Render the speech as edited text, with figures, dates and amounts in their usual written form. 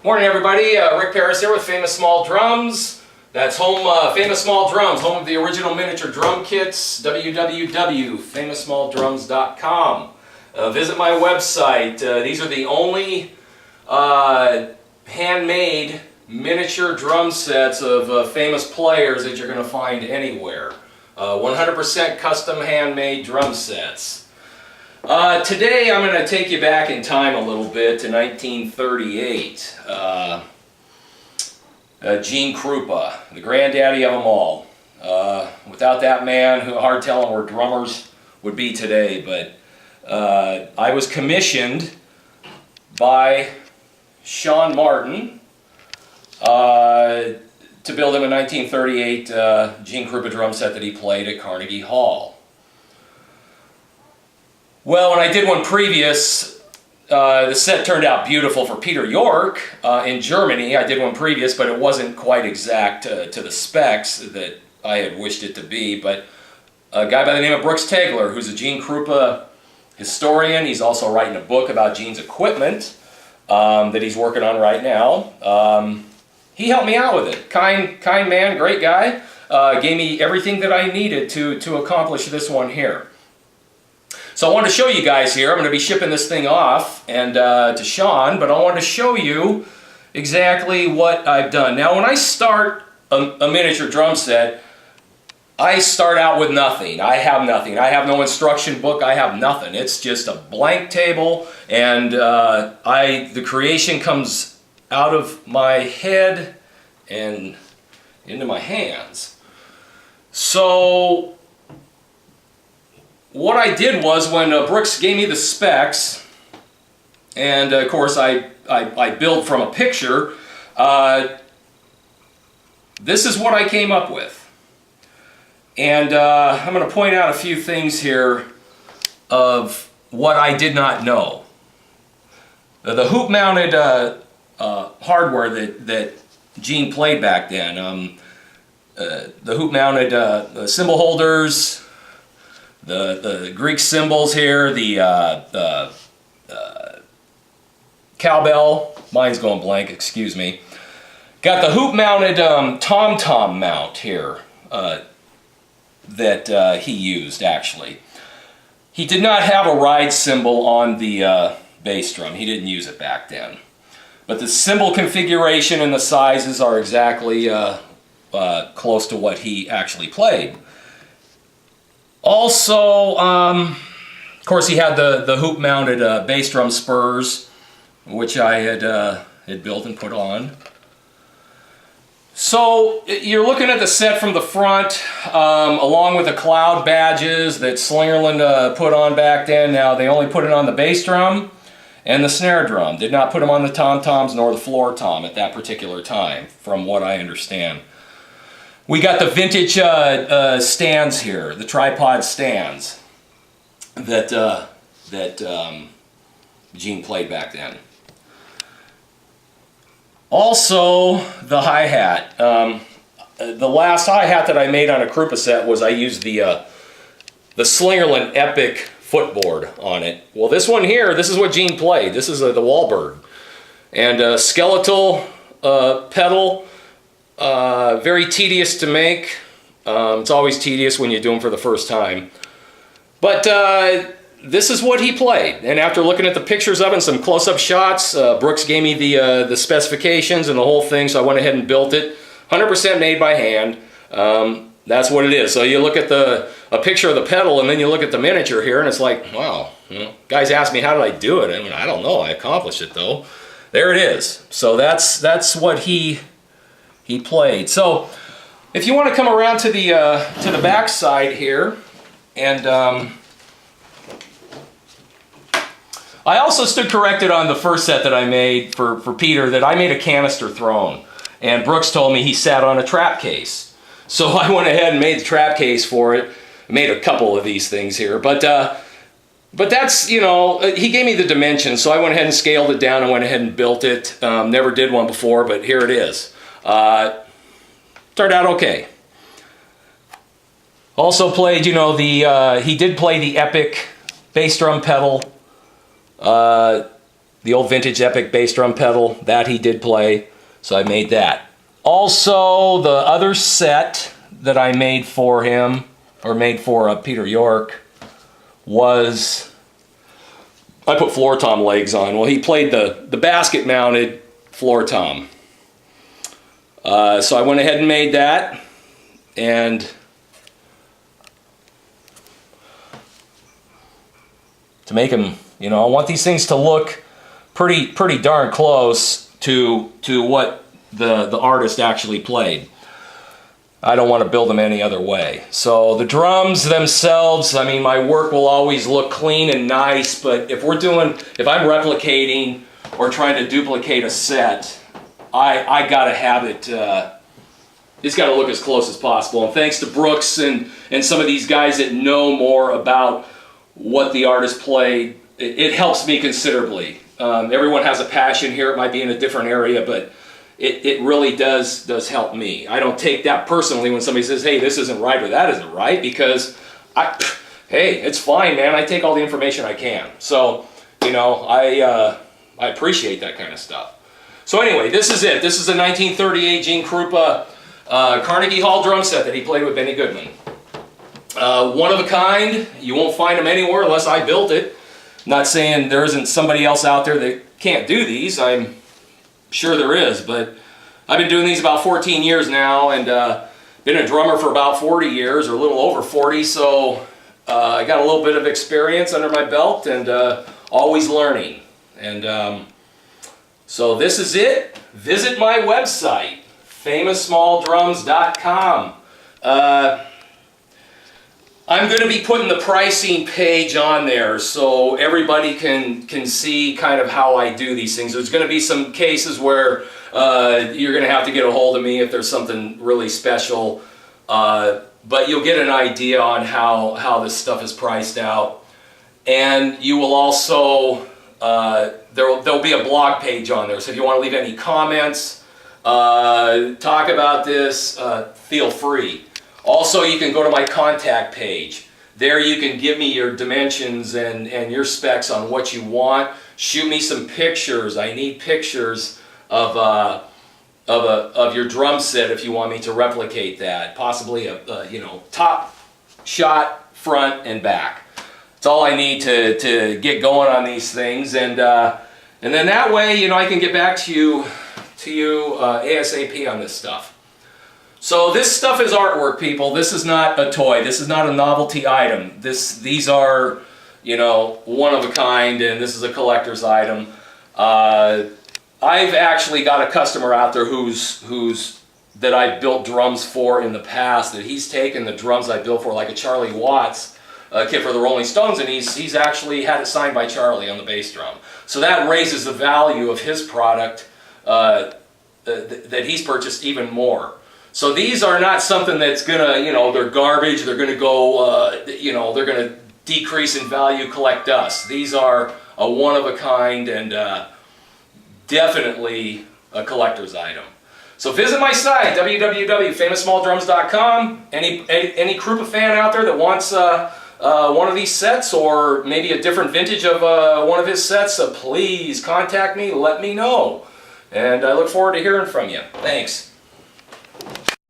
Morning, everybody. Rick Paris here with Famous Small Drums. That's Famous Small Drums, home of the original miniature drum kits. www.famoussmalldrums.com. Visit my website. These are the only handmade miniature drum sets of famous players that you're going to find anywhere. 100% custom handmade drum sets. Today I'm going to take you back in time a little bit to 1938. Gene Krupa, the granddaddy of them all. Without that man, hard telling where drummers would be today, but I was commissioned by Sean Martin to build him a 1938 Gene Krupa drum set that he played at Carnegie Hall. Well, when I did one previous, the set turned out beautiful for Peter York in Germany. I did one previous, but it wasn't quite exact to the specs that I had wished it to be. But a guy by the name of Brooks Tegler, who's a Gene Krupa historian, he's also writing a book about Gene's equipment that he's working on right now. He helped me out with it. Kind man, great guy. Gave me everything that I needed to accomplish this one here. So I wanted to show you guys here. I'm going to be shipping this thing off and to Sean, but I wanted to show you exactly what I've done. Now, when I start a miniature drum set, I start out with nothing. I have nothing. I have no instruction book. I have nothing. It's just a blank table, and the creation comes out of my head and into my hands. So what I did was, when Brooks gave me the specs, and of course I build from a picture, this is what I came up with. And I'm going to point out a few things here of what I did not know. The hoop-mounted hardware that Gene played back then, the hoop-mounted cymbal holders, the Greek cymbals here, the cowbell, mine's going blank, excuse me. Got the hoop-mounted tom-tom mount here that he used, actually. He did not have a ride cymbal on the bass drum. He didn't use it back then. But the cymbal configuration and the sizes are exactly close to what he actually played. Also, of course, he had the hoop-mounted bass drum spurs, which I had built and put on. So you're looking at the set from the front, along with the cloud badges that Slingerland put on back then. Now, they only put it on the bass drum and the snare drum. Did not put them on the tom-toms nor the floor tom at that particular time, from what I understand. We got the vintage stands here, the tripod stands that Gene played back then. Also, the hi-hat. The last hi-hat that I made on a Krupa set was I used the Slingerland Epic footboard on it. Well, this one here, this is what Gene played. This is the Wahlberg. And skeletal pedal. Very tedious to make. It's always tedious when you do them for the first time. But this is what he played. And after looking at the pictures of it and some close-up shots, Brooks gave me the specifications and the whole thing, so I went ahead and built it. 100% made by hand. That's what it is. So you look at a picture of the pedal, and then you look at the miniature here, and it's like, wow. You know, guys ask me, how did I do it? I mean, I don't know. I accomplished it, though. There it is. So that's what he played. So if you want to come around to the back side here, and I also stood corrected on the first set that I made for Peter, that I made a canister throne, and Brooks told me he sat on a trap case. So I went ahead and made the trap case for it. I made a couple of these things here, but that's, you know, he gave me the dimensions, so I went ahead and scaled it down and went ahead and built it. Never did one before, but here it is. Turned out okay. Also played, you know, he did play the Epic bass drum pedal, the the old vintage Epic bass drum pedal, that he did play, so I made that. Also, the other set that I made for him, or made for Peter York, was, I put floor tom legs on. Well, he played the basket mounted floor tom. So I went ahead and made that, and to make them, you know, I want these things to look pretty darn close to what the artist actually played. I don't want to build them any other way. So the drums themselves, I mean, my work will always look clean and nice, but if I'm replicating or trying to duplicate a set, I gotta have it, it's gotta look as close as possible. And thanks to Brooks and some of these guys that know more about what the artist played, it helps me considerably. Everyone has a passion here. It might be in a different area, but it really does help me. I don't take that personally when somebody says, hey, this isn't right or that isn't right, because hey, it's fine, man. I take all the information I can. So, you know, I appreciate that kind of stuff. So anyway, this is it. This is a 1938 Gene Krupa Carnegie Hall drum set that he played with Benny Goodman. One of a kind. You won't find them anywhere unless I built it. Not saying there isn't somebody else out there that can't do these. I'm sure there is, but I've been doing these about 14 years now, and been a drummer for about 40 years, or a little over 40, so I got a little bit of experience under my belt, and always learning. And so this is it. Visit my website, famoussmalldrums.com. I'm going to be putting the pricing page on there so everybody can see kind of how I do these things. There's going to be some cases where you're going to have to get a hold of me if there's something really special, but you'll get an idea on how this stuff is priced out. And you will also, there'll be a blog page on there, so if you want to leave any comments, talk about this, feel free. Also, you can go to my contact page. There you can give me your dimensions and your specs on what you want. Shoot me some pictures. I need pictures of your drum set if you want me to replicate that. Possibly a you know, top shot, front and back. That's all I need to get going on these things, and then that way, you know, I can get back to you ASAP on this stuff. So this stuff is artwork, people. This is not a toy. This is not a novelty item. These are, you know, one of a kind, and this is a collector's item. I've actually got a customer out there that I built drums for in the past, that he's taken the drums I built for, like a Charlie Watts kit for the Rolling Stones, and he's actually had it signed by Charlie on the bass drum. So that raises the value of his product that he's purchased even more. So these are not something that's gonna, you know, they're garbage, they're gonna go, you know, they're gonna decrease in value, collect dust. These are a one of a kind, and definitely a collector's item. So visit my site, www.famoussmalldrums.com. Any Krupa fan out there that wants one of these sets, or maybe a different vintage of one of his sets, please contact me, let me know. And I look forward to hearing from you. Thanks.